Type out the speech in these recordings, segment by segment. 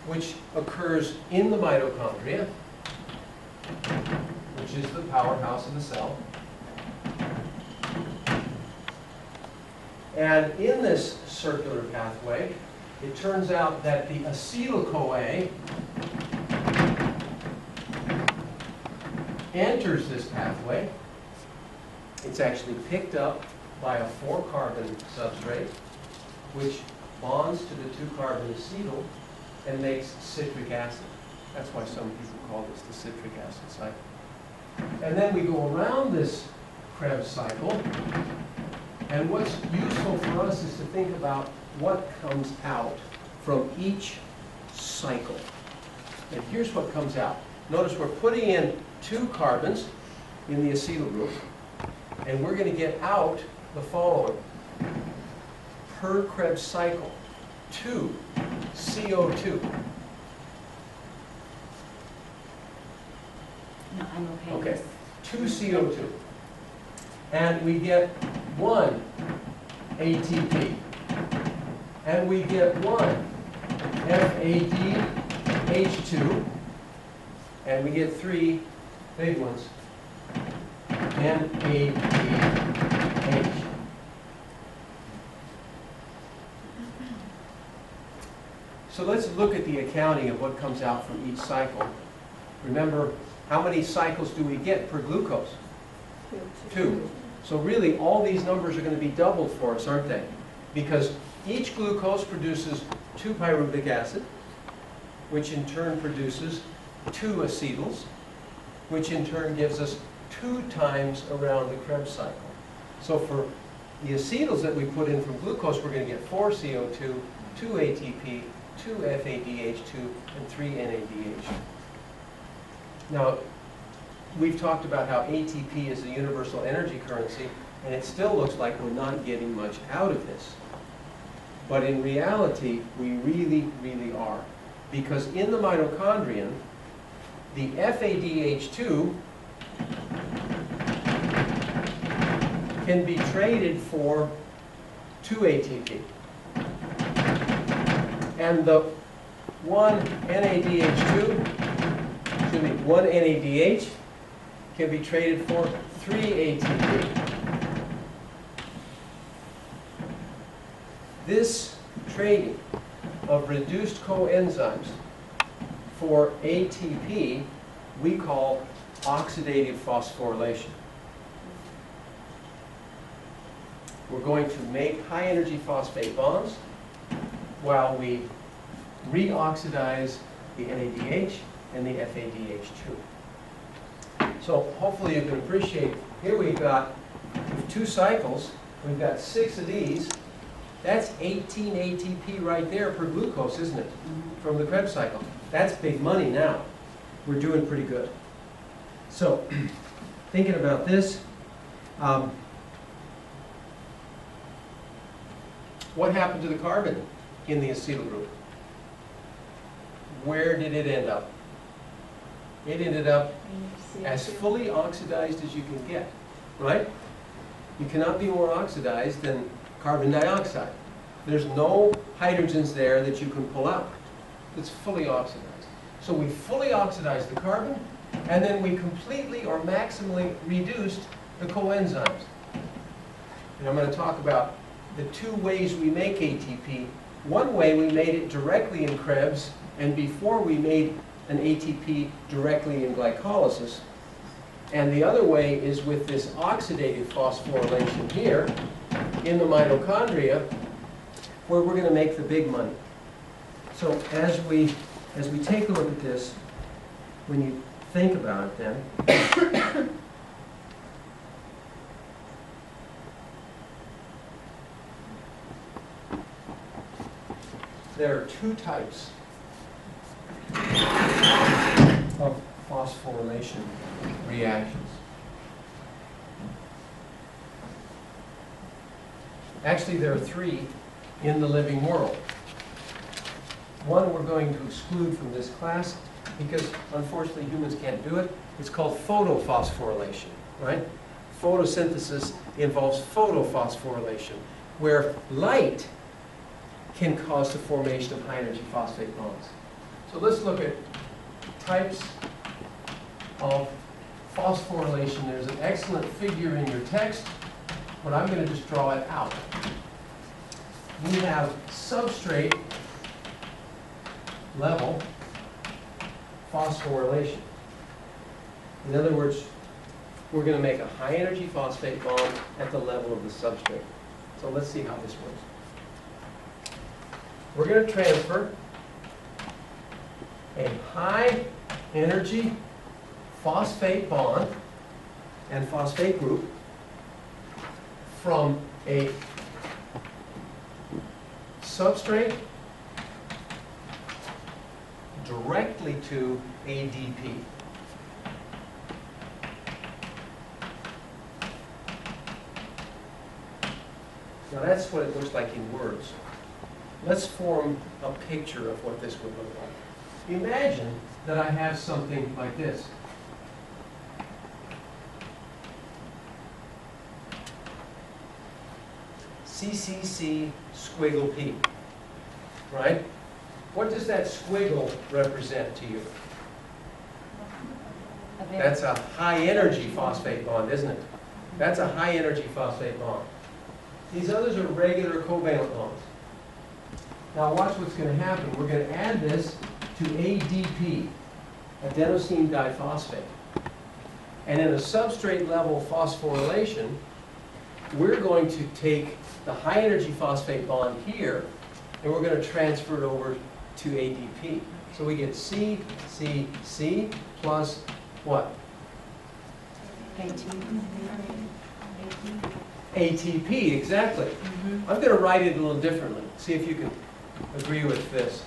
which occurs in the mitochondria, which is the powerhouse of the cell. And in this circular pathway, it turns out that the acetyl-CoA enters this pathway. It's actually picked up by a 4-carbon substrate, which bonds to the 2-carbon acetyl and makes citric acid. That's why some people call this the citric acid cycle. And then we go around this Krebs cycle, and what's useful for us is to think about what comes out from each cycle. And here's what comes out. Notice we're putting in 2 carbons in the acetyl group, and we're going to get out the following. Per Krebs cycle, 2 CO2. No, I'm okay. Okay, 2 CO2. And we get 1 ATP. And we get 1 FADH2. And we get 3 big ones, NADH. So let's look at the accounting of what comes out from each cycle. Remember, how many cycles do we get per glucose? 2. So really, all these numbers are going to be doubled for us, aren't they? Because each glucose produces 2 pyruvic acid, which in turn produces 2 acetyls, which in turn gives us 2 times around the Krebs cycle. So for the acetyls that we put in from glucose, we're going to get 4 CO2, 2 ATP, 2 FADH2, and 3 NADH. Now, we've talked about how ATP is the universal energy currency, and it still looks like we're not getting much out of this. But in reality, we really, really are. Because in the mitochondrion, the FADH2 can be traded for 2 ATP. And the 1 NADH can be traded for 3 ATP. This trading of reduced coenzymes for ATP we call oxidative phosphorylation. We're going to make high energy phosphate bonds while we reoxidize the NADH and the FADH2. So hopefully you can appreciate, here we've got 2 cycles, we've got 6 of these. That's 18 ATP right there per glucose, isn't it? From the Krebs cycle. That's big money now. We're doing pretty good. So, thinking about this, what happened to the carbon in the acetyl group? Where did it end up? It ended up as fully oxidized as you can get, right? You cannot be more oxidized than carbon dioxide. There's no hydrogens there that you can pull out. It's fully oxidized. So we fully oxidized the carbon, and then we completely or maximally reduced the coenzymes. And I'm going to talk about the 2 ways we make ATP. One way, we made it directly in Krebs, and before we made an ATP directly in glycolysis. And the other way is with this oxidative phosphorylation here in the mitochondria, where we're going to make the big money. So as we take a look at this, when you think about it then, there are 2 types of phosphorylation reactions. Actually, there are 3 in the living world. One we're going to exclude from this class because, unfortunately, humans can't do it. It's called photophosphorylation, right? Photosynthesis involves photophosphorylation, where light can cause the formation of high-energy phosphate bonds. So let's look at types of phosphorylation. There's an excellent figure in your text, but I'm going to just draw it out. We have substrate level phosphorylation. In other words, we're going to make a high energy phosphate bond at the level of the substrate. So let's see how this works. We're going to transfer a high energy phosphate bond and phosphate group from a substrate directly to ADP. Now that's what it looks like in words. Let's form a picture of what this would look like. Imagine that I have something like this. CCC squiggle P, right? What does that squiggle represent to you? That's a high energy phosphate bond, isn't it? That's a high energy phosphate bond. These others are regular covalent bonds. Now watch what's going to happen. We're going to add this to ADP, adenosine diphosphate. And in a substrate level phosphorylation, we're going to take the high energy phosphate bond here, and we're going to transfer it over to ADP. So we get C, C, C plus what? ATP, exactly. I'm going to write it a little differently. See if you can agree with this.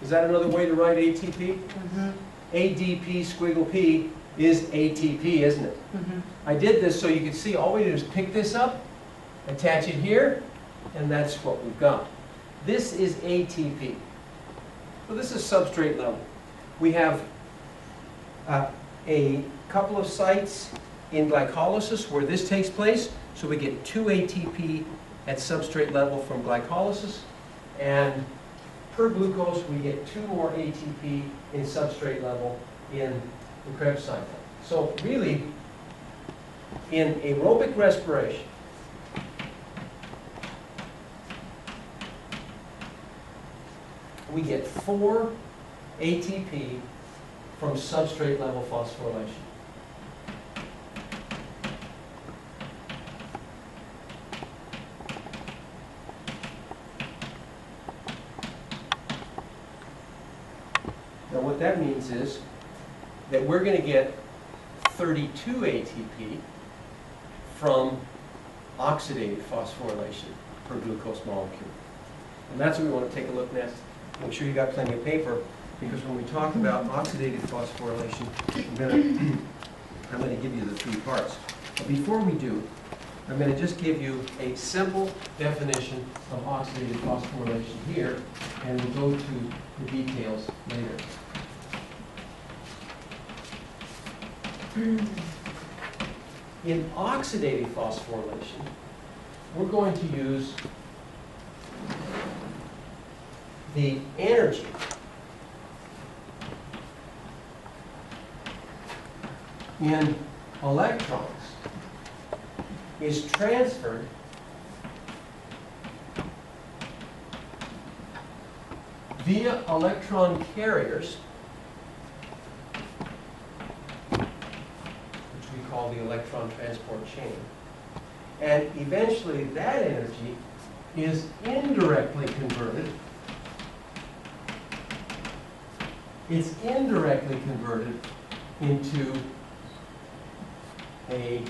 Is that another way to write ATP? ADP squiggle P is ATP, isn't it? I did this so you can see all we do is pick this up, attach it here, and that's what we've got. This is ATP. So this is substrate level. We have a couple of sites in glycolysis where this takes place, so we get 2 ATP at substrate level from glycolysis, and per glucose we get 2 more ATP in substrate level in the Krebs cycle. So really, in aerobic respiration, we get 4 ATP from substrate level phosphorylation. Now what that means is that we're going to get 32 ATP from oxidative phosphorylation per glucose molecule. And that's what we want to take a look next. Make sure you got plenty of paper, because when we talk about oxidative phosphorylation, I'm going to give you the 3 parts. But before we do, I'm going to just give you a simple definition of oxidative phosphorylation here, and we'll go to the details later. In oxidative phosphorylation, we're going to use the energy in electrons is transferred via electron carriers, which we call the electron transport chain. And eventually that energy is indirectly converted. It's indirectly converted into ATP.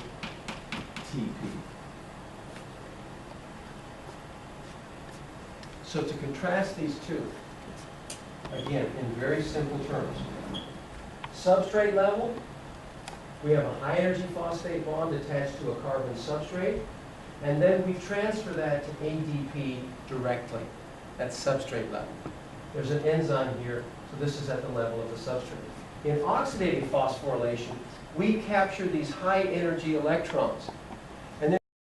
So to contrast these two, again, in very simple terms, substrate level, we have a high energy phosphate bond attached to a carbon substrate, and then we transfer that to ADP directly at substrate level. There's an enzyme here, so this is at the level of the substrate. In oxidative phosphorylation, we capture these high energy electrons